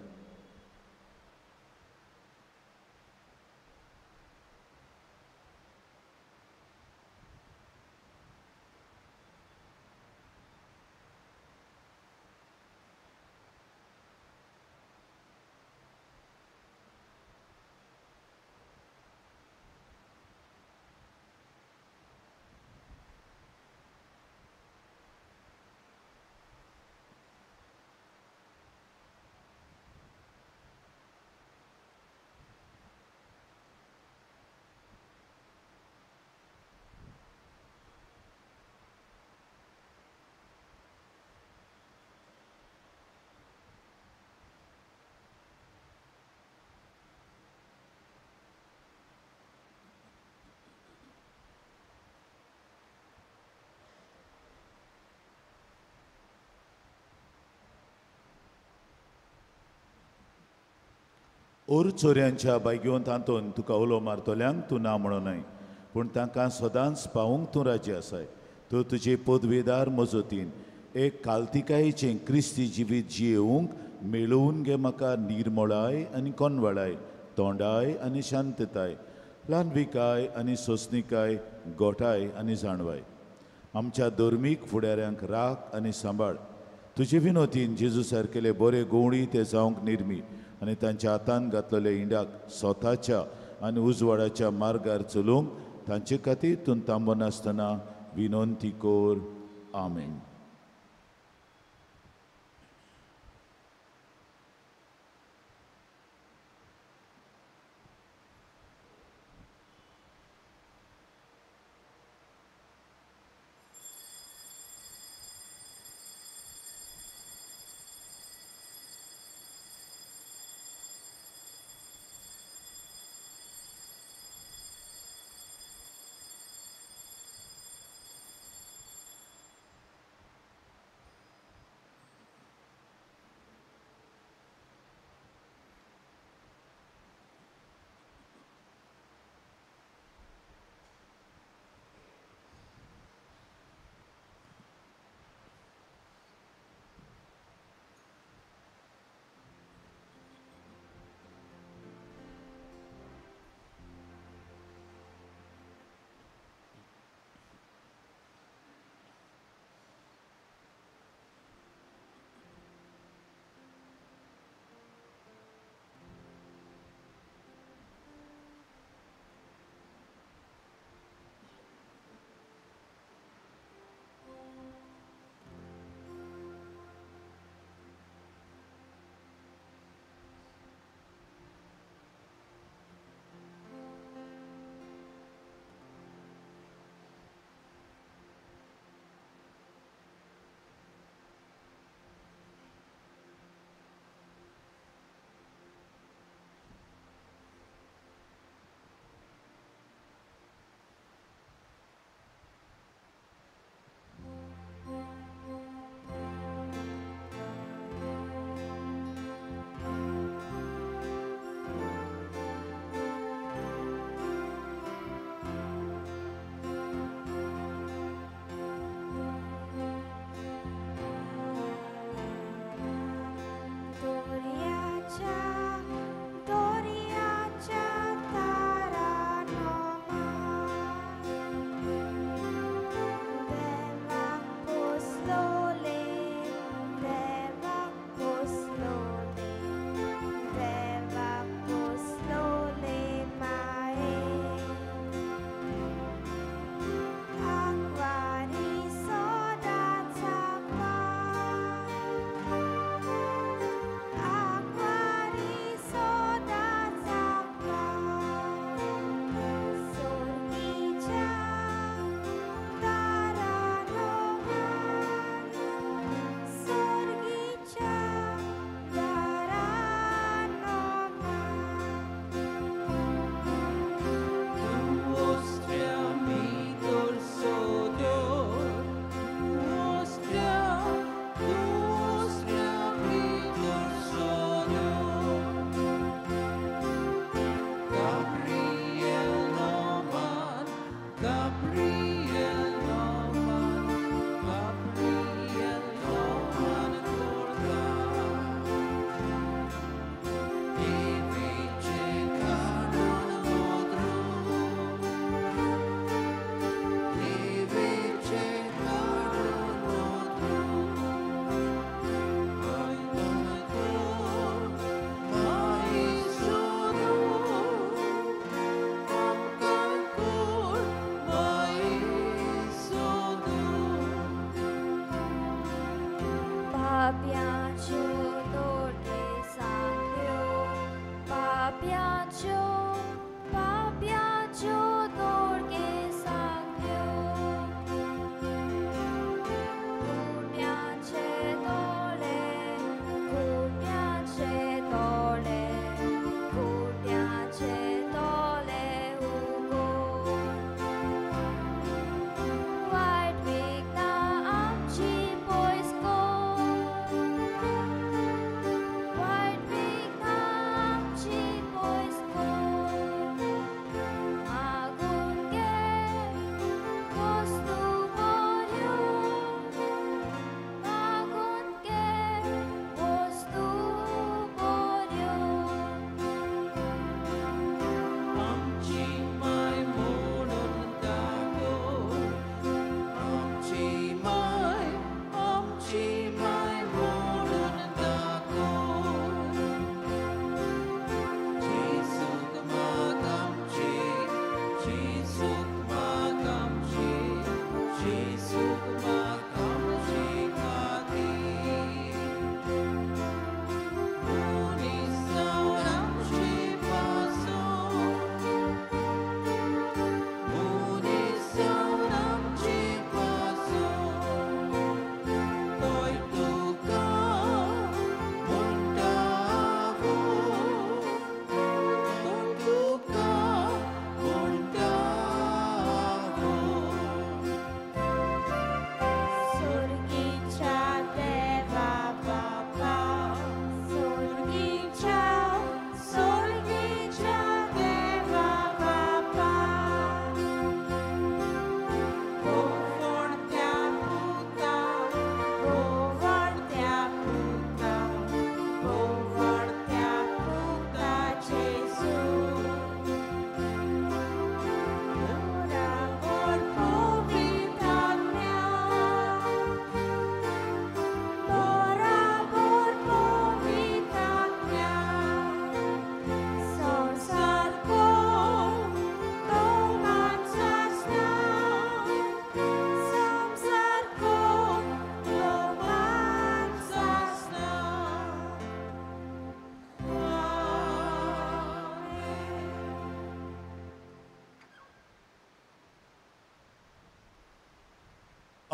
ओर चोऱ्यांच्या बायग्योन तांतून तुका उलो मारतल्यांक तूं ना म्हणूनय, पूण तांकां सदांच पावूंक तूं राजी आसाय. तूं तुजे पदवेदार मजतीन एक काल्तिकायेचें क्रिस्ती जिवीत जियेवंक मेळोवन घे म्हाका निर्मळाय आनी कोनवळाय, तोंडाय आनी शांतताय, ल्हानविकाय आनी सोंसणिकाय, गोठाय आनी जाणवाय. आमच्या धर्मीक फुडाऱ्यांक राख आनी सांबाळ. तुजे विनोतीन जेजू सारकेले बरे गवळी ते जावंक निर्मी आनी तांच्या हातान घातलेल्या इंडाक स्वताच्या आनी उजवाडाच्या मार्गार चलोवंक तांचे खातीर तूं थांबून आसतना विनंती कोर. आमेन.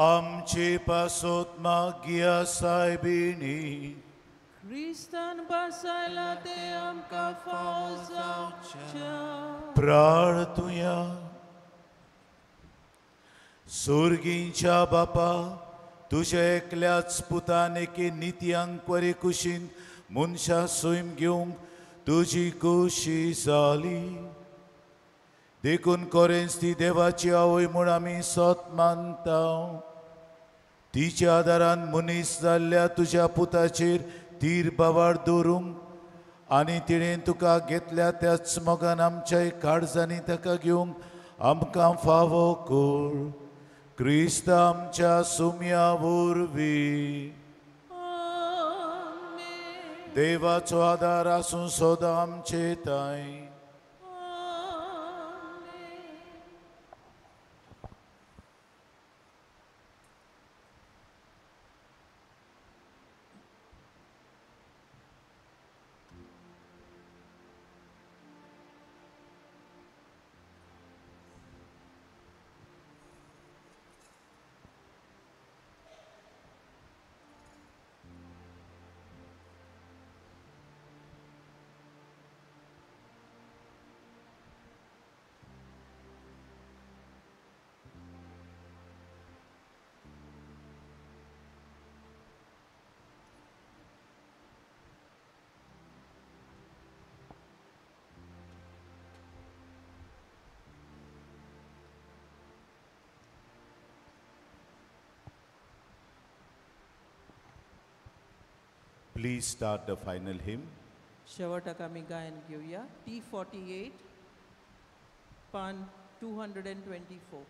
आमचे पासोत मागिया सायबिणी क्रिस्तान बसायला ते आमकां फाव जावच्या प्रार्थुया. सुर्गींच्या बापा, तुझ्या एकल्याच पुतान एके नित्यांक बरे कुशीन मनशा सोयम घेवंक तुजी कुशी जाली. देखून कोरेंस ती देवाची आवय म्हूण आमी सोत मानता. तिच्या आदारान मनीस जाल्ल्या तुज्या पुताचेर तीर बावार दवरूंक आनी तिणें तुका घेतल्या त्याच मोगान आमच्या काळजांनी ताका घेवंक आमकां फावो कर. क्रिस्त आमच्या सुम्या वरवीं देवाचो आदार आसूं सोदा आमचे ताय. Please start the final hymn. शेवटाक आमी गायन घेवया. T48 पान 224.